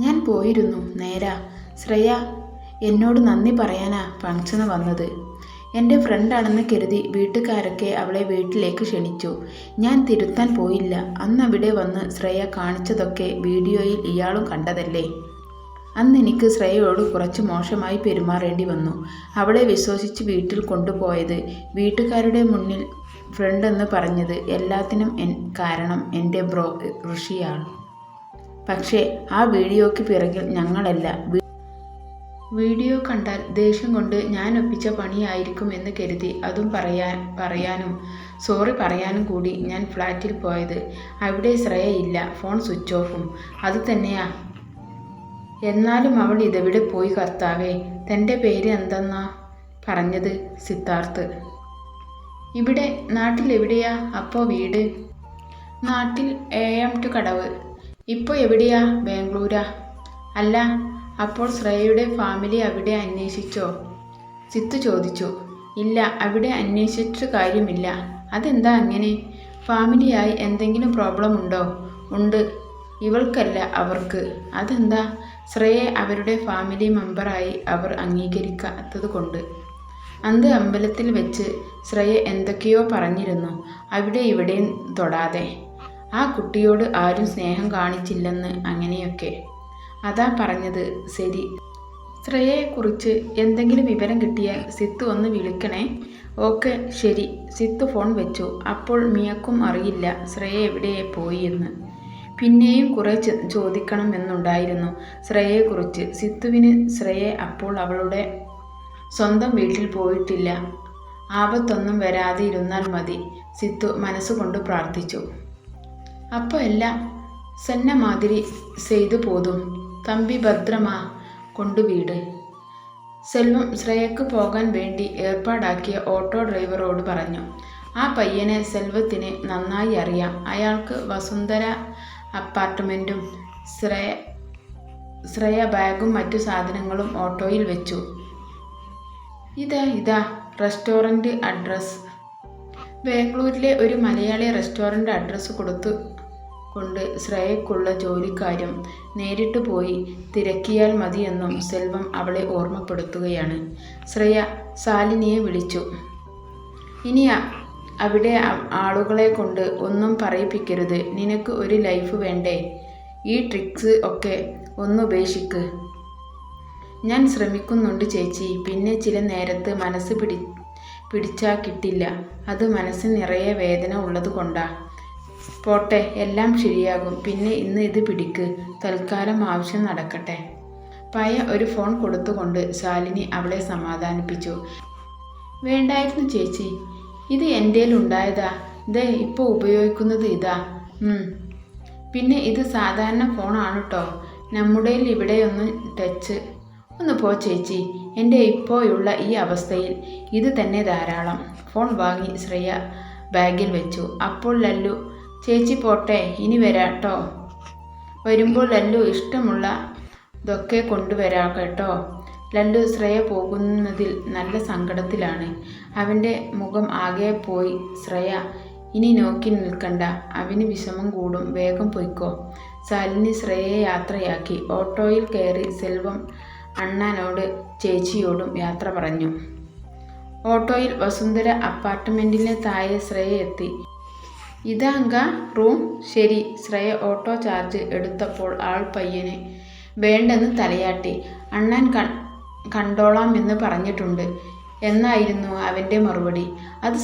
ഞാൻ പോയിരുന്നു. നേരാ. ശ്രേയ എന്നോട് നന്ദി പറയാനാ ഫംഗ്ഷന് വന്നത്. എൻ്റെ ഫ്രണ്ടാണെന്ന് കരുതി വീട്ടുകാരൊക്കെ അവളെ വീട്ടിലേക്ക് ക്ഷണിച്ചു. ഞാൻ തിരുത്താൻ പോയില്ല. അന്നവിടെ വന്ന് ശ്രേയ കാണിച്ചതൊക്കെ വീഡിയോയിൽ ഇയാളും കണ്ടതല്ലേ. അന്നെനിക്ക് ശ്രേയയോട് കുറച്ച് മോശമായി പെരുമാറേണ്ടി വന്നു. അവളെ വിശ്വസിച്ച് വീട്ടിൽ കൊണ്ടുപോയത്, വീട്ടുകാരുടെ മുന്നിൽ ഫ്രണ്ടെന്ന് പറഞ്ഞത്, എല്ലാത്തിനും കാരണം എൻ്റെ ബ്രോ ഋഷിയാണ്. പക്ഷേ ആ വീഡിയോയ്ക്ക് പിറകിൽ ഞങ്ങളല്ല. വീഡിയോ കണ്ടാൽ ദേഷ്യം കൊണ്ട് ഞാൻ ഒപ്പിച്ച പണിയായിരിക്കും എന്ന് കരുതി അതും പറയാനും സോറി പറയാനും കൂടി ഞാൻ ഫ്ലാറ്റിൽ പോയത്. അവിടെ ശ്രേയയില്ല. Phone switch ഓഫും. അത് തന്നെയാ. എന്നാലും അവൾ ഇതെവിടെ പോയി കർത്താവേ? തൻ്റെ പേര് എന്തെന്നാ പറഞ്ഞത്? സിദ്ധാർത്ഥ്. ഇവിടെ നാട്ടിലെവിടെയാ അപ്പോൾ വീട്? നാട്ടിൽ AM ടു കടവ്. ഇപ്പോൾ എവിടെയാ? ബാംഗ്ലൂരാ. അല്ല, അപ്പോൾ ശ്രേയയുടെ ഫാമിലി അവിടെ അന്വേഷിച്ചോ? സിത്തു ചോദിച്ചു. ഇല്ല, അവിടെ അന്വേഷിച്ചിട്ട് കാര്യമില്ല. അതെന്താ അങ്ങനെ? ഫാമിലിയായി എന്തെങ്കിലും പ്രോബ്ലം ഉണ്ടോ? ഉണ്ട്. ഇവൾക്കല്ല, അവർക്ക്. അതെന്താ? ശ്രേയെ അവരുടെ ഫാമിലി മെമ്പറായി അവർ അംഗീകരിക്കാത്തത് കൊണ്ട്. അന്ന് അമ്പലത്തിൽ വെച്ച് ശ്രേയ എന്തൊക്കെയോ പറഞ്ഞിരുന്നു. അവിടെ ഇവിടെയും തൊടാതെ. ആ കുട്ടിയോട് ആരും സ്നേഹം കാണിച്ചില്ലെന്ന്, അങ്ങനെയൊക്കെ. അതാ പറഞ്ഞത്. ശരി, ശ്രേയയെക്കുറിച്ച് എന്തെങ്കിലും വിവരം കിട്ടിയാൽ സിത്തു ഒന്ന് വിളിക്കണേ. ഓക്കെ ശരി. സിത്തു ഫോൺ വെച്ചു. അപ്പോൾ മിയക്കും അറിയില്ല ശ്രേയ എവിടെ പോയി എന്ന്. പിന്നെയും കുറെ ചോദിക്കണമെന്നുണ്ടായിരുന്നു ശ്രേയയെക്കുറിച്ച്. സിത്തുവിന് ശ്രേയ അപ്പോൾ അവളുടെ സ്വന്തം വീട്ടിൽ പോയിട്ടില്ല. ആപത്തൊന്നും വരാതെ ഇരുന്നാൽ മതി, സിത്തു മനസ്സുകൊണ്ട് പ്രാർത്ഥിച്ചു. അപ്പോൾ എല്ലാം സെന്ന മാതിരി ചെയ്തു പോതും. തമ്പി ഭദ്രമാ കൊണ്ടു വീട്. സെൽവം ശ്രേയക്ക് പോകാൻ വേണ്ടി ഏർപ്പാടാക്കിയ ഓട്ടോ ഡ്രൈവറോട് പറഞ്ഞു. ആ പയ്യനെ സെൽവത്തിന് നന്നായി അറിയാം. അയാൾക്ക് വസുന്ധര അപ്പാർട്ട്മെൻറ്റും. ശ്രേയ ബാഗും മറ്റു സാധനങ്ങളും ഓട്ടോയിൽ വെച്ചു. ഇതാ റെസ്റ്റോറൻറ്റ് അഡ്രസ്. ബാംഗ്ലൂരിലെ ഒരു മലയാളി റെസ്റ്റോറൻറ്റ് അഡ്രസ്സ് കൊണ്ട് ശ്രേയക്കുള്ള ജോലിക്കാര്യം നേരിട്ട് പോയി തിരക്കിയാൽ മതിയെന്നും സെൽവം അവളെ ഓർമ്മപ്പെടുത്തുകയാണ്. ശ്രേയ ശാലിനിയെ വിളിച്ചു. ഇനി അവിടെ ആളുകളെ കൊണ്ട് ഒന്നും പറയിപ്പിക്കരുത്. നിനക്ക് ഒരു ലൈഫ് വേണ്ടേ? ഈ ട്രിക്സ് ഒക്കെ ഒന്ന് ഉപേക്ഷിക്ക്. ഞാൻ ശ്രമിക്കുന്നുണ്ട് ചേച്ചി. പിന്നെ ചില നേരത്ത് മനസ്സ് പിടിച്ചാൽ കിട്ടില്ല. അത് മനസ്സ് നിറയെ വേദന ഉള്ളത് കൊണ്ടാ. പോട്ടെ, എല്ലാം ശരിയാകും. പിന്നെ ഇന്ന് ഇത് പിടിക്ക്. തൽക്കാലം ആവശ്യം നടക്കട്ടെ. പയ ഒരു ഫോൺ കൊടുത്തുകൊണ്ട് ശാലിനി അവളെ സമാധാനിപ്പിച്ചു. വേണ്ടായിരുന്നു ചേച്ചി, ഇത് എൻ്റെലുണ്ടായതാ. ദേ ഇപ്പോൾ ഉപയോഗിക്കുന്നത് ഇതാ. പിന്നെ ഇത് സാധാരണ ഫോണാണ് ട്ടോ. നമ്മുടെ ഇവിടെയൊന്ന് ടച്ച്. ഒന്ന് പോ ചേച്ചി. എൻ്റെ ഇപ്പോഴുള്ള ഈ അവസ്ഥയിൽ ഇത് തന്നെ ധാരാളം. ഫോൺ വാങ്ങി ശ്രേയ ബാഗിൽ വെച്ചു. അപ്പോൾ ലല്ലു, ചേച്ചി പോട്ടെ, ഇനി വരാട്ടോ. വരുമ്പോൾ ലല്ലു ഇഷ്ടമുള്ളതൊക്കെ കൊണ്ടുവരാം കേട്ടോ. ലല്ലു ശ്രേയ പോകുന്നതിൽ നല്ല സങ്കടത്തിലാണ്. അവൻ്റെ മുഖം ആകെ പോയി. ശ്രേയ, ഇനി നോക്കി നിൽക്കണ്ട, അവന് വിഷമം കൂടും. വേഗം പൊയ്ക്കോ. ശാലിനി ശ്രേയയെ യാത്രയാക്കി. ഓട്ടോയിൽ കയറി സെൽവം അണ്ണനോട് ചേച്ചിയോടും യാത്ര പറഞ്ഞു. ഓട്ടോയിൽ വസുന്ധര അപ്പാർട്ട്മെൻറ്റിലെ താഴെ ശ്രേയ എത്തി. ഇതാങ്ക റൂം? ശരി. ശ്രേയ ഓട്ടോ ചാർജ് എടുത്തപ്പോൾ ആൾ പയ്യന് വേണ്ടെന്ന് തലയാട്ടി. അണ്ണൻ കണ്ടോളാം എന്ന് പറഞ്ഞിട്ടുണ്ട് എന്നായിരുന്നു അവൻ്റെ മറുപടി. അത്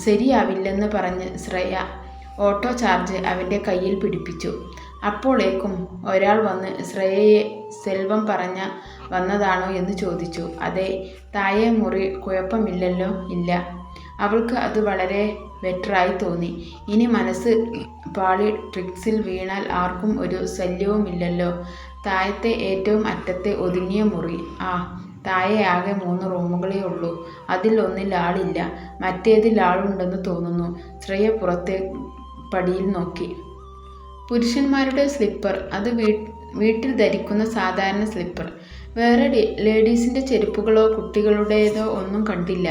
ശരിയാവില്ലെന്ന് പറഞ്ഞ് ശ്രേയ ഓട്ടോ ചാർജ് അവൻ്റെ കയ്യിൽ പിടിപ്പിച്ചു. അപ്പോഴേക്കും ഒരാൾ വന്ന് ശ്രേയയെ സെൽവം പറഞ്ഞ വന്നതാണോ എന്ന് ചോദിച്ചു. അതെ. താഴെ മുറി കുഴപ്പമില്ലല്ലോ? ഇല്ല. അവൾക്ക് അത് വളരെ ബെറ്ററായി തോന്നി. ഇനി മനസ്സ് പാളി ട്രിക്സിൽ വീണാൽ ആർക്കും ഒരു ശല്യവുമില്ലല്ലോ. താഴത്തെ ഏറ്റവും അറ്റത്തെ ഒതുങ്ങിയ മുറി. താഴെ ആകെ 3 റൂമുകളേ ഉള്ളൂ. അതിൽ ഒന്നിൽ ആളില്ല, മറ്റേതിൽ ആളുണ്ടെന്ന് തോന്നുന്നു. ശ്രേയ പുറത്തെ പടിയിൽ നോക്കി. പുരുഷന്മാരുടെ സ്ലിപ്പർ. അത് വീട്ടിൽ ധരിക്കുന്ന സാധാരണ സ്ലിപ്പർ. വേറെ ലേഡീസിൻ്റെ ചെരുപ്പുകളോ കുട്ടികളുടേതോ ഒന്നും കണ്ടില്ല.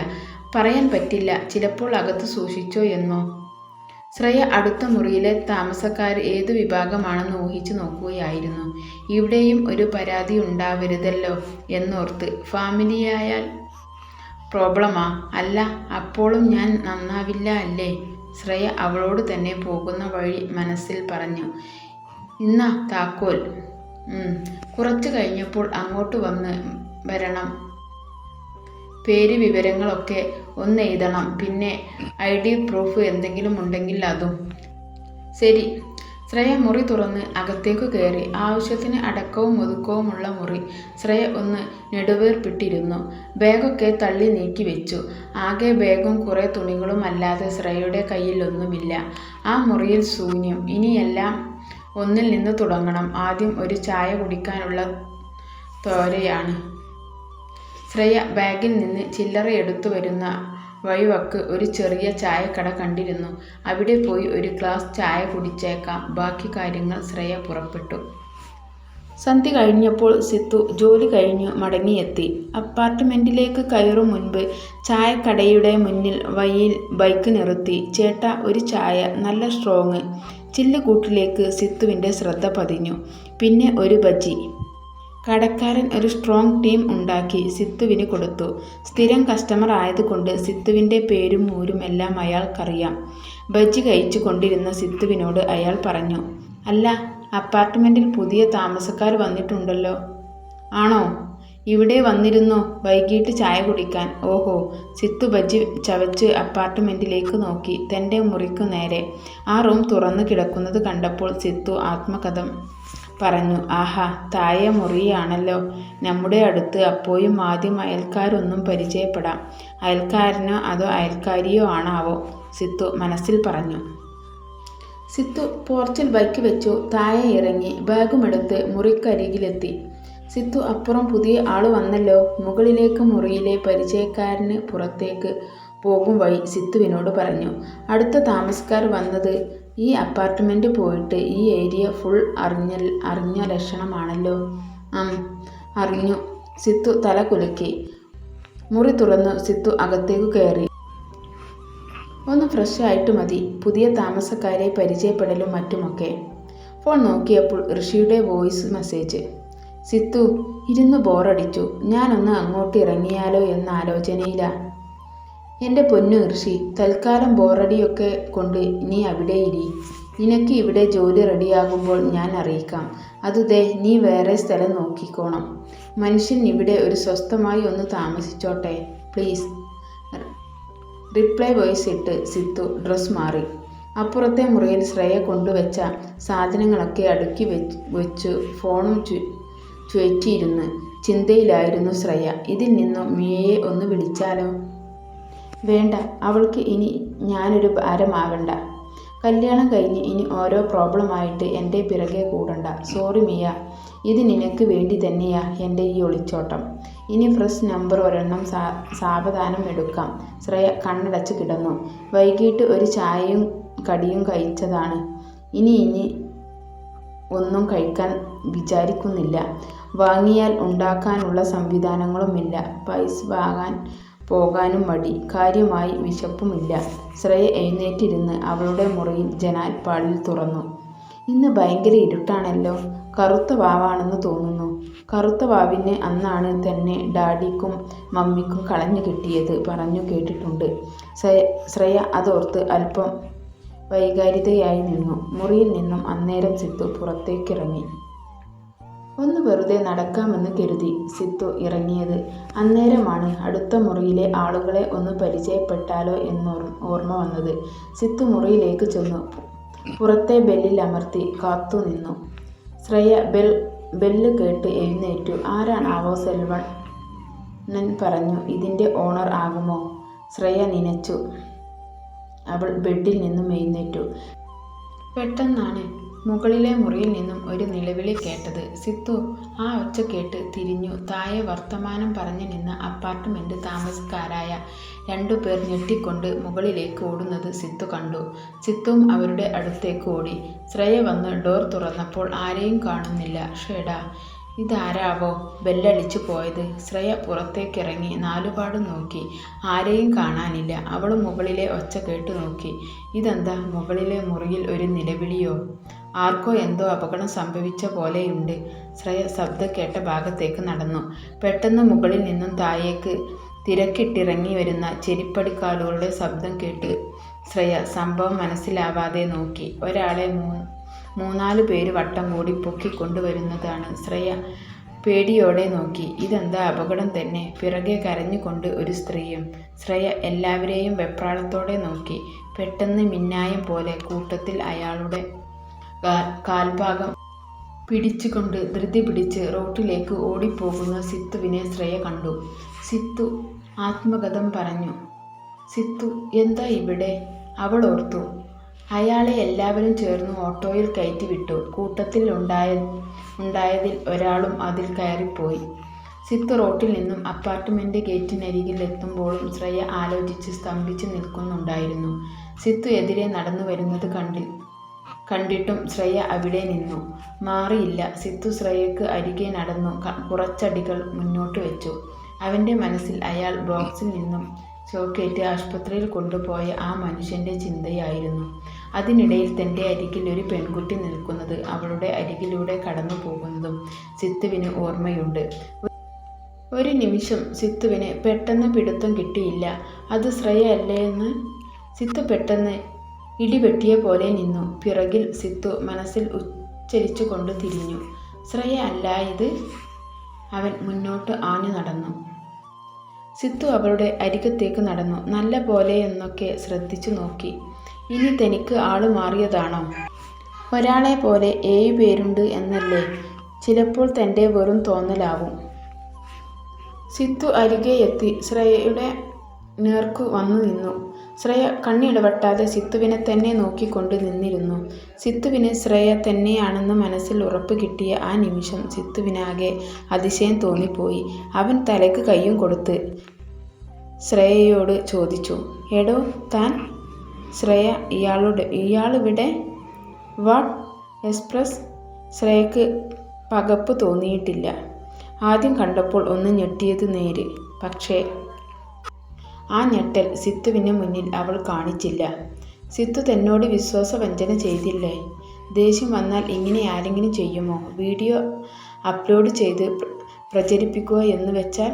പറയാൻ പറ്റില്ല. ചിലപ്പോൾ അകത്ത് സൂക്ഷിച്ചോ എന്നോ. ശ്രേയ അടുത്ത മുറിയിലെ താമസക്കാർ ഏതു വിഭാഗമാണെന്ന് ഊഹിച്ചു നോക്കുകയായിരുന്നു. ഇവിടെയും ഒരു പരാതി ഉണ്ടാവരുതല്ലോ എന്നോർത്ത്. ഫാമിലിയായാൽ പ്രോബ്ലമാ? അല്ല, അപ്പോഴും ഞാൻ നന്നാവില്ല അല്ലേ? ശ്രേയ അവളോട് തന്നെ പോകുന്ന വഴി മനസ്സിൽ പറഞ്ഞു. ഇന്നാ താക്കോൽ. കുറച്ചു കഴിഞ്ഞപ്പോൾ അങ്ങോട്ട് വരണം. പേര് വിവരങ്ങളൊക്കെ ഒന്ന് എഴുതണം. പിന്നെ ID പ്രൂഫ് എന്തെങ്കിലും ഉണ്ടെങ്കിൽ അതും. ശരി. ശ്രേയ മുറി തുറന്ന് അകത്തേക്ക് കയറി. ആവശ്യത്തിന് അടക്കവും ഒതുക്കവുമുള്ള മുറി. ശ്രേയ ഒന്ന് നെടുവേർപ്പിട്ടിരുന്നു. ബാഗൊക്കെ തള്ളി നീക്കി വെച്ചു. ആകെ ബാഗും കുറേ തുണികളും അല്ലാതെ ശ്രേയയുടെ കയ്യിൽ ഒന്നുമില്ല. ആ മുറിയിൽ ശൂന്യം. ഇനിയെല്ലാം ഒന്നിൽ നിന്ന് തുടങ്ങണം. ആദ്യം ഒരു ചായ കുടിക്കാനുള്ള തോരയാണ്. ശ്രേയ ബാഗിൽ നിന്ന് ചില്ലറ എടുത്തു വരുന്ന വഴിവക്ക് ഒരു ചെറിയ ചായക്കട കണ്ടിരുന്നു. അവിടെ പോയി ഒരു ഗ്ലാസ് ചായ കുടിച്ചേക്കാം. ബാക്കി കാര്യങ്ങൾ ശ്രേയ പുറപ്പെട്ടു. സന്ധ്യ കഴിഞ്ഞപ്പോൾ സിത്തു ജോലി കഴിഞ്ഞു മടങ്ങിയെത്തി. അപ്പാർട്ട്മെൻറ്റിലേക്ക് കയറും മുൻപ് ചായക്കടയുടെ മുന്നിൽ വഴിയിൽ ബൈക്ക് നിർത്തി. ചേട്ടാ, ഒരു ചായ, നല്ല സ്ട്രോങ്. ചില്ലുകൂട്ടിലേക്ക് സിത്തുവിൻ്റെ ശ്രദ്ധ പതിഞ്ഞു. പിന്നെ ഒരു ബജ്ജി. കടക്കാരൻ ഒരു സ്ട്രോങ് ടീം ഉണ്ടാക്കി സിത്തുവിന് കൊടുത്തു. സ്ഥിരം കസ്റ്റമർ ആയതുകൊണ്ട് സിത്തുവിൻ്റെ പേരും ഊരും എല്ലാം അയാൾക്കറിയാം. ബജ്ജി കഴിച്ചു കൊണ്ടിരുന്ന സിത്തുവിനോട് അയാൾ പറഞ്ഞു, അല്ല, അപ്പാർട്ട്മെൻറ്റിൽ പുതിയ താമസക്കാർ വന്നിട്ടുണ്ടല്ലോ. ആണോ? ഇവിടെ വന്നിരുന്നോ വൈകിട്ട് ചായ കുടിക്കാൻ? ഓഹോ. സിത്തു ബജ്ജി ചവച്ച് അപ്പാർട്ട്മെൻറ്റിലേക്ക് നോക്കി. തൻ്റെ മുറിക്കു നേരെ. ആ റൂം തുറന്നു കിടക്കുന്നത് കണ്ടപ്പോൾ സിത്തു ആത്മകഥം പറഞ്ഞു. ആഹാ, താഴെ മുറിയാണല്ലോ നമ്മുടെ അടുത്ത്. അപ്പോഴും ആദ്യം അയൽക്കാരൊന്നും പരിചയപ്പെടാം. അയൽക്കാരനോ അതോ അയൽക്കാരിയോ ആണാവോ, സിത്തു മനസ്സിൽ പറഞ്ഞു. സിത്തു പോർച്ചിൽ ബൈക്ക് വെച്ചു. താഴെ ഇറങ്ങി ബാഗുമെടുത്ത് മുറിക്കരികിലെത്തി. സിത്തു, അപ്പുറം പുതിയ ആള് വന്നല്ലോ. മുകളിലേക്ക് മുറിയിലെ പരിചയക്കാരന് പുറത്തേക്ക് പോകും വഴി സിത്തുവിനോട് പറഞ്ഞു. അടുത്ത താമസക്കാർ വന്നത് ഈ അപ്പാർട്ട്മെൻറ്റ് പോയിട്ട് ഈ ഏരിയ ഫുൾ അറിഞ്ഞ ലക്ഷണമാണല്ലോ. അറിഞ്ഞു. സിത്തു തല കുലുക്കി. മുറി തുറന്നു സിത്തു അകത്തേക്ക് കയറി. ഒന്ന് ഫ്രഷ് ആയിട്ട് മതി. പുതിയ താമസക്കാരെ പരിചയപ്പെടലും മറ്റുമൊക്കെ. ഫോൺ നോക്കിയപ്പോൾ ഋഷിയുടെ വോയിസ് മെസ്സേജ്. സിത്തു, ഇരുന്ന് ബോറടിച്ചു. ഞാനൊന്ന് അങ്ങോട്ട് ഇറങ്ങിയാലോ എന്ന ആലോചനയിലാ. എൻ്റെ പൊന്നു ഋഷി, തൽക്കാലം ബോറടിയൊക്കെ കൊണ്ട് നീ അവിടെ ഇരി. നിനക്ക് ഇവിടെ ജോലി റെഡിയാകുമ്പോൾ ഞാൻ അറിയിക്കാം. അതുദേ, നീ വേറെ സ്ഥലം നോക്കിക്കോണം. മനുഷ്യൻ ഇവിടെ ഒരു സ്വസ്ഥമായി ഒന്ന് താമസിച്ചോട്ടെ പ്ലീസ്. റിപ്ലൈ വോയിസ് ഇട്ട് സിത്തു ഡ്രസ് മാറി. അപ്പുറത്തെ മുറിയിൽ ശ്രേയ കൊണ്ടുവച്ച സാധനങ്ങളൊക്കെ അടുക്കി വെച്ചു ഫോണും ചുറ്റിയിരുന്ന് ചിന്തയിലായിരുന്നു ശ്രേയ. ഇതിൽ നിന്നും മിയയെ ഒന്ന് വിളിച്ചാലോ? വേണ്ട, അവൾക്ക് ഇനി ഞാനൊരു ഭാരമാവണ്ട. കല്യാണം കഴിഞ്ഞ് ഇനി ഓരോ പ്രോബ്ലമായിട്ട് എൻ്റെ പിറകെ കൂടണ്ട. സോറി മിയ, ഇത് നിനക്ക് വേണ്ടി തന്നെയാ എൻ്റെ ഈ ഒളിച്ചോട്ടം. ഇനി ഫ്രഷ് നമ്പർ ഒരെണ്ണം സാവധാനം എടുക്കാം. ശ്രേയ കണ്ണടച്ച് കിടന്നു. വൈകിട്ട് ഒരു ചായയും കടിയും കഴിച്ചതാണ്. ഇനി ഒന്നും കഴിക്കാൻ വിചാരിക്കുന്നില്ല. വാങ്ങിയാൽ ഉണ്ടാക്കാനുള്ള സംവിധാനങ്ങളുമില്ല. പൈസ വാങ്ങാൻ പോകാനും മടി. കാര്യമായി വിശപ്പുമില്ല. ശ്രേയ എഴുന്നേറ്റിരുന്ന് അവളുടെ മുറിയിൽ ജനാൽപ്പാളിൽ തുറന്നു. ഇന്ന് ഭയങ്കര ഇരുട്ടാണല്ലോ. കറുത്ത വാവാണെന്ന് തോന്നുന്നു. കറുത്ത വാവിന് അന്നാണ് തന്നെ ഡാഡിക്കും മമ്മിക്കും കളഞ്ഞു കിട്ടിയത് പറഞ്ഞു കേട്ടിട്ടുണ്ട്. ശ്രേയ അതോർത്ത് അല്പം വൈകാരികയായി നിന്നു. മുറിയിൽ നിന്നും അന്നേരം സിത്തു പുറത്തേക്കിറങ്ങി. ഒന്ന് വെറുതെ നടക്കാമെന്ന് കരുതി സിത്തു ഇറങ്ങിയത്. അന്നേരമാണ് അടുത്ത മുറിയിലെ ആളുകളെ ഒന്ന് പരിചയപ്പെട്ടാലോ ഓർമ്മ വന്നത്. സിത്തു മുറിയിലേക്ക് ചെന്നു. പുറത്തെ ബെല്ലിൽ അമർത്തി കാത്തുനിന്നു. ശ്രേയ ബെല്ല് കേട്ട് എഴുന്നേറ്റു. ആരാണാവോ? സെൽവണ്ണൻ പറഞ്ഞു. ഇതിൻ്റെ ഓണർ ആകുമോ? ശ്രേയ നനച്ചു. അവൾ ബെഡിൽ നിന്നും എഴുന്നേറ്റു. പെട്ടെന്നാണ് മുകളിലെ മുറിയിൽ നിന്നും ഒരു നിലവിളി കേട്ടത്. സിത്തു ആ ഒച്ച കേട്ട് തിരിഞ്ഞു. താഴെ വർത്തമാനം പറഞ്ഞു നിന്ന അപ്പാർട്ട്മെൻറ്റ് താമസക്കാരായ 2 പേർ ഞെട്ടിക്കൊണ്ട് മുകളിലേക്ക് ഓടുന്നത് സിത്തു കണ്ടു. സിത്തുവും അവരുടെ അടുത്തേക്ക് ഓടി. ശ്രേയ വന്ന് ഡോർ തുറന്നപ്പോൾ ആരെയും കാണുന്നില്ല. ഷേടാ, ഇതാരാവോ ബെല്ലടിച്ചു പോയത്? ശ്രേയ പുറത്തേക്കിറങ്ങി നാലുപാടും നോക്കി. ആരെയും കാണാനില്ല. അവൾ മുകളിലെ ഒച്ച കേട്ടു നോക്കി. ഇതെന്താ, മുകളിലെ മുറിയിൽ ഒരു നിലവിളിയോ? ആർക്കോ എന്തോ അപകടം സംഭവിച്ച പോലെയുണ്ട്. ശ്രേയ ശബ്ദം കേട്ട ഭാഗത്തേക്ക് നടന്നു. പെട്ടെന്ന് മുകളിൽ നിന്നും താഴേക്ക് തിരക്കിട്ടിറങ്ങി വരുന്ന ചെരിപ്പടിക്കാലുകളുടെ ശബ്ദം കേട്ട് ശ്രേയ സംഭവം മനസ്സിലാവാതെ നോക്കി. ഒരാളെ മൂന്നാലു പേര് വട്ടം കൂടി പൊക്കിക്കൊണ്ടുവരുന്നതാണ്. ശ്രേയ പേടിയോടെ നോക്കി. ഇതെന്താ, അപകടം തന്നെ. പിറകെ കരഞ്ഞുകൊണ്ട് ഒരു സ്ത്രീയും. ശ്രേയ എല്ലാവരെയും വെപ്രാളത്തോടെ നോക്കി. പെട്ടെന്ന് മിന്നായം പോലെ കൂട്ടത്തിൽ അയാളുടെ കാൽഭാഗം പിടിച്ചുകൊണ്ട് ധൃതി പിടിച്ച് റോട്ടിലേക്ക് ഓടിപ്പോകുന്ന സിത്തുവിനെ ശ്രേയ കണ്ടു. സിത്തു ആത്മകഥം പറഞ്ഞു. സിത്തു എന്താ ഇവിടെ? അവൾ ഓർത്തു. അയാളെ എല്ലാവരും ചേർന്ന് ഓട്ടോയിൽ കയറ്റിവിട്ടു. കൂട്ടത്തിൽ ഉണ്ടായതിൽ ഒരാളും അതിൽ കയറിപ്പോയി. സിത്തു റോട്ടിൽ നിന്നും അപ്പാർട്ട്മെന്റ് ഗേറ്റിനരികിൽ എത്തുമ്പോഴും ശ്രേയ ആലോചിച്ച് സ്തംഭിച്ചു നിൽക്കുന്നുണ്ടായിരുന്നു. സിത്തു എതിരെ നടന്നു വരുന്നത് കണ്ടിട്ടും ശ്രേയ അവിടെ നിന്നു. മാറിയില്ല. സിത്തു ശ്രേയക്ക് അരികെ നടന്നു കുറച്ചടികൾ മുന്നോട്ട് വെച്ചു. അവൻ്റെ മനസ്സിൽ അയാൾ ബോക്സിൽ നിന്നും ഷോക്കേറ്റ് ആശുപത്രിയിൽ കൊണ്ടുപോയ ആ മനുഷ്യൻ്റെ ചിന്തയായിരുന്നു. അതിനിടയിൽ തൻ്റെ അരികിൽ ഒരു പെൺകുട്ടി നിൽക്കുന്നത്, അവളുടെ അരികിലൂടെ കടന്നു പോകുന്നതും സിത്തുവിന് ഓർമ്മയുണ്ട്. ഒരു നിമിഷം സിത്തുവിന് പെട്ടെന്ന് പിടുത്തം കിട്ടിയില്ല. അത് ശ്രേയ അല്ലേന്ന് സിത്തു പെട്ടെന്ന് ഇടിവെട്ടിയ പോലെ നിന്നു. പിറകിൽ സിത്തു മനസ്സിൽ ഉച്ചരിച്ചുകൊണ്ട് തിരിഞ്ഞു. ശ്രേയ അല്ല ഇത്. അവൻ മുന്നോട്ട് ആഞ്ഞു നടന്നു. സിത്തു അവളുടെ അരികത്തേക്ക് നടന്നു. നല്ല പോലെയെന്നൊക്കെ ശ്രദ്ധിച്ചു നോക്കി. ഇനി തനിക്ക് ആള് മാറിയതാണോ? ഒരാളെ പോലെ 7 പേരുണ്ട് എന്നല്ലേ? ചിലപ്പോൾ തൻ്റെ വെറും തോന്നലാവും. സിത്തു അരികെ എത്തി ശ്രേയയുടെ നേർക്കു വന്നു നിന്നു. ശ്രേയ കണ്ണിടവട്ടാതെ സിത്തുവിനെ തന്നെ നോക്കിക്കൊണ്ട് നിന്നിരുന്നു. സിത്തുവിന് ശ്രേയ തന്നെയാണെന്ന് മനസ്സിൽ ഉറപ്പ് കിട്ടിയ ആ നിമിഷം സിത്തുവിനാകെ അതിശയം തോന്നിപ്പോയി. അവൻ തലയ്ക്ക് കയ്യും കൊടുത്ത് ശ്രേയയോട് ചോദിച്ചു, എടോ താൻ? ശ്രേയ ഇയാളിവിടെ? What express? ശ്രേയക്ക് പകപ്പ് തോന്നിയിട്ടില്ല. ആദ്യം കണ്ടപ്പോൾ ഒന്ന് ഞെട്ടിയത് നേര്. പക്ഷേ ആ ഞെട്ടൽ സിത്തുവിന് മുന്നിൽ അവൾ കാണിച്ചില്ല. സിത്തു തന്നോട് വിശ്വാസവഞ്ചന ചെയ്തില്ലേ? ദേഷ്യം വന്നാൽ ഇങ്ങനെ ആരെങ്കിലും ചെയ്യുമോ? വീഡിയോ അപ്ലോഡ് ചെയ്ത് പ്രചരിപ്പിക്കുക എന്ന് വെച്ചാൽ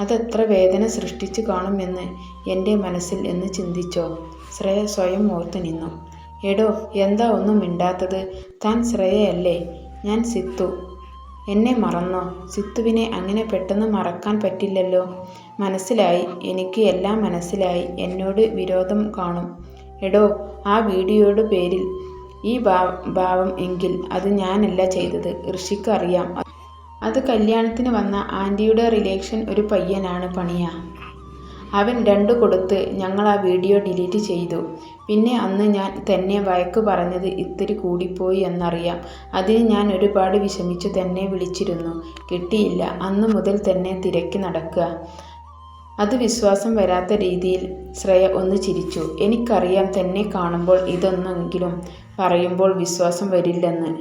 അതെത്ര വേദന സൃഷ്ടിച്ചു കാണുമെന്ന് എൻ്റെ മനസ്സിൽ എന്ന് ചിന്തിച്ചോ? ശ്രേയ സ്വയം ഓർത്തു നിന്നു. എടോ എന്താ ഒന്നും മിണ്ടാത്തത്? താൻ ശ്രേയയല്ലേ? ഞാൻ സിത്തു. എന്നെ മറന്നോ? സിത്തുവിനെ അങ്ങനെ പെട്ടെന്ന് മറക്കാൻ പറ്റില്ലല്ലോ. മനസ്സിലായി, എനിക്ക് എല്ലാം മനസ്സിലായി. എന്നോട് വിരോധം കാണും. എടോ, ആ വീഡിയോയുടെ പേരിൽ ഈ ഭാവം എങ്കിൽ അത് ഞാനല്ല ചെയ്തത്. ഋഷിക്ക് അറിയാം. അത് കല്യാണത്തിന് വന്ന ആൻറ്റിയുടെ റിലേഷൻ ഒരു പയ്യനാണ് പണിയ. അവൻ 2 കൊടുത്ത് ഞങ്ങൾ ആ വീഡിയോ ഡിലീറ്റ് ചെയ്തു. പിന്നെ അന്ന് ഞാൻ തന്നെ വഴക്ക് പറഞ്ഞത് ഇത്തിരി കൂടിപ്പോയി എന്നറിയാം. അതിന് ഞാൻ ഒരുപാട് വിഷമിച്ചു തന്നെ വിളിച്ചിരുന്നു. കിട്ടിയില്ല. അന്ന് മുതൽ തന്നെ തിരക്കി നടക്കുക. അത് വിശ്വാസം വരാത്ത രീതിയിൽ ശ്രേയ ഒന്ന് ചിരിച്ചു. എനിക്കറിയാം തന്നെ കാണുമ്പോൾ ഇതൊന്നെങ്കിലും പറയുമ്പോൾ വിശ്വാസം വരില്ലെന്ന്.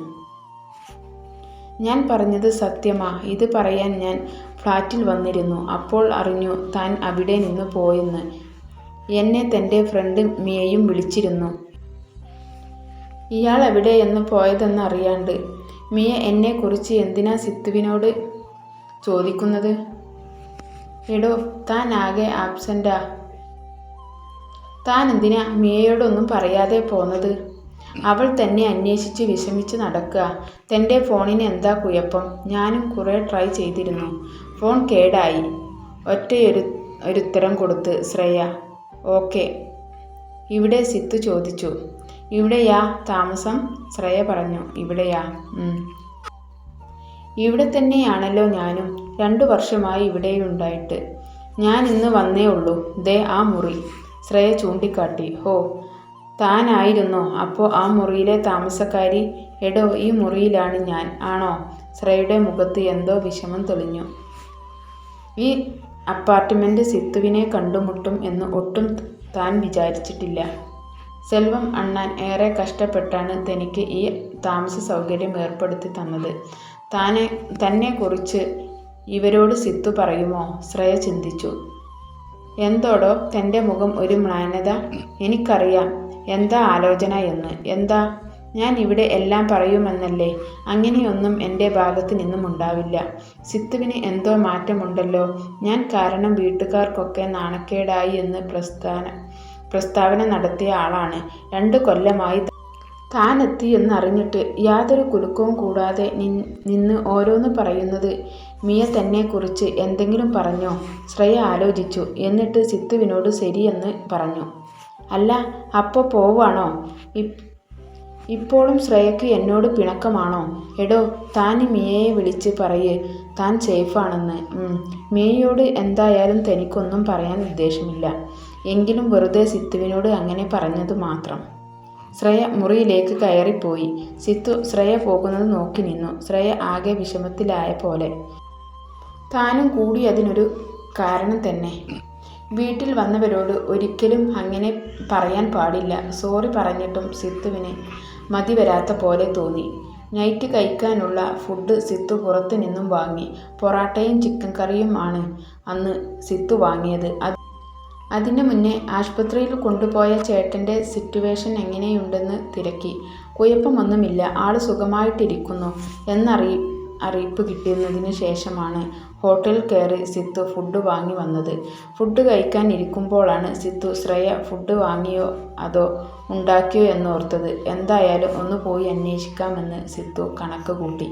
ഞാൻ പറഞ്ഞത് സത്യമാ. ഇത് പറയാൻ ഞാൻ ഫ്ലാറ്റിൽ വന്നിരുന്നു. അപ്പോൾ അറിഞ്ഞു താൻ അവിടെ നിന്ന് പോയെന്ന്. എന്നെ തൻ്റെ ഫ്രണ്ട് മിയയും വിളിച്ചിരുന്നു. ഇയാൾ എവിടെയെന്ന് പോയതെന്ന് അറിയാണ്ട്. മിയ എന്നെക്കുറിച്ച് എന്തിനാ സിത്തുവിനോട് ചോദിക്കുന്നത്? എടോ, താൻ ആകെ ആബ്സെൻ്റാ. താൻ എന്തിനാ മിയയോടൊന്നും പറയാതെ പോന്നത്? അവൾ തന്നെ അന്വേഷിച്ച് വിഷമിച്ച് നടക്കുക. തൻ്റെ ഫോണിന് എന്താ കുഴപ്പം? ഞാനും കുറേ ട്രൈ ചെയ്തിരുന്നു. ഫോൺ കേടായി. ഒരുത്തരം കൊടുത്ത് ശ്രേയ. ഓക്കെ. ഇവിടെ? സിത്തു ചോദിച്ചു. ഇവിടെയാ താമസം? ശ്രേയ പറഞ്ഞു. ഇവിടെയാ? ഇവിടെ തന്നെയാണല്ലോ ഞാനും. 2 വർഷമായി ഇവിടെയുണ്ടായിട്ട്. ഞാൻ ഇന്ന് വന്നേ ഉള്ളൂ. ദേ ആ മുറി. ശ്രേയ ചൂണ്ടിക്കാട്ടി. ഹോ, താനായിരുന്നോ അപ്പോൾ ആ മുറിയിലെ താമസക്കാരി? എടോ, ഈ മുറിയിലാണ് ഞാൻ. ആണോ? ശ്രേയയുടെ മുഖത്ത് എന്തോ വിഷമം തെളിഞ്ഞു. ഈ അപ്പാർട്ട്മെന്റ് സിത്തുവിനെ കണ്ടുമുട്ടും എന്ന് ഒട്ടും താൻ വിചാരിച്ചിട്ടില്ല. സെൽവം അണ്ണാൻ ഏറെ കഷ്ടപ്പെട്ടാണ് തനിക്ക് ഈ താമസ സൗകര്യം ഏർപ്പെടുത്തി തന്നത്. തന്നെക്കുറിച്ച് ഇവരോട് സിത്തു പറയുമോ? ശ്രേയ ചിന്തിച്ചു. എന്തോടോ തൻ്റെ മുഖം ഒരു മ്ലാനത? എനിക്കറിയാം എന്താ ആലോചന എന്ന്. എന്താ? ഞാൻ ഇവിടെ എല്ലാം പറയുമെന്നല്ലേ? അങ്ങനെയൊന്നും എൻ്റെ ഭാഗത്ത് നിന്നും ഉണ്ടാവില്ല. സിത്തുവിന് എന്തോ മാറ്റമുണ്ടല്ലോ. ഞാൻ കാരണം വീട്ടുകാർക്കൊക്കെ നാണക്കേടായി എന്ന് പ്രസ്താവന നടത്തിയ ആളാണ്. 2 കൊല്ലമായി താനെത്തി എന്നറിഞ്ഞിട്ട് യാതൊരു കുലുക്കവും കൂടാതെ നിന്ന് ഓരോന്ന് പറയുന്നത്. മിയ തന്നെക്കുറിച്ച് എന്തെങ്കിലും പറഞ്ഞോ? ശ്രേയ ആലോചിച്ചു. എന്നിട്ട് സിത്തുവിനോട് ശരിയെന്ന് പറഞ്ഞു. അല്ല, അപ്പോൾ പോവാണോ? ഇപ്പോഴും ശ്രേയയ്ക്ക് എന്നോട് പിണക്കമാണോ? എടോ, താൻ മിയയെ വിളിച്ച് പറയ് താൻ സേഫാണെന്ന്. മിയയോട് എന്തായാലും തനിക്കൊന്നും പറയാൻ ഉദ്ദേശമില്ല. എങ്കിലും വെറുതെ സിത്തുവിനോട് അങ്ങനെ പറഞ്ഞത് മാത്രം. ശ്രേയ മുറിയിലേക്ക് കയറിപ്പോയി. സിത്തു ശ്രേയ പോകുന്നത് നോക്കി നിന്നു. ശ്രേയ ആകെ വിഷമത്തിലായ പോലെ. താനും കൂടി അതിനൊരു കാരണം തന്നെ. വീട്ടിൽ വന്നവരോട് ഒരിക്കലും അങ്ങനെ പറയാൻ പാടില്ല. സോറി പറഞ്ഞിട്ടും സിത്തുവിന് മതി വരാത്ത പോലെ തോന്നി. നൈറ്റ് കഴിക്കാനുള്ള ഫുഡ് സിത്തു പുറത്തു നിന്നും വാങ്ങി. പൊറാട്ടയും ചിക്കൻ കറിയും ആണ് അന്ന് സിത്തു വാങ്ങിയത്. അതിന് മുന്നേ ആശുപത്രിയിൽ കൊണ്ടുപോയ ചേട്ടൻ്റെ സിറ്റുവേഷൻ എങ്ങനെയുണ്ടെന്ന് തിരക്കി. കുഴപ്പമൊന്നുമില്ല, ആൾ സുഖമായിട്ടിരിക്കുന്നു അറിയിപ്പ് കിട്ടിയതിന് ശേഷമാണ് ഹോട്ടലിൽ കയറി സിത്തു ഫുഡ് വാങ്ങി വന്നത്. ഫുഡ് കഴിക്കാൻ ഇരിക്കുമ്പോഴാണ് സിത്തു ശ്രേയ ഫുഡ് വാങ്ങിയോ അതോ ഉണ്ടാക്കിയോ എന്നോർത്തത്. എന്തായാലും ഒന്ന് പോയി അന്വേഷിക്കാമെന്ന് സിത്തു കണക്ക് കൂട്ടി.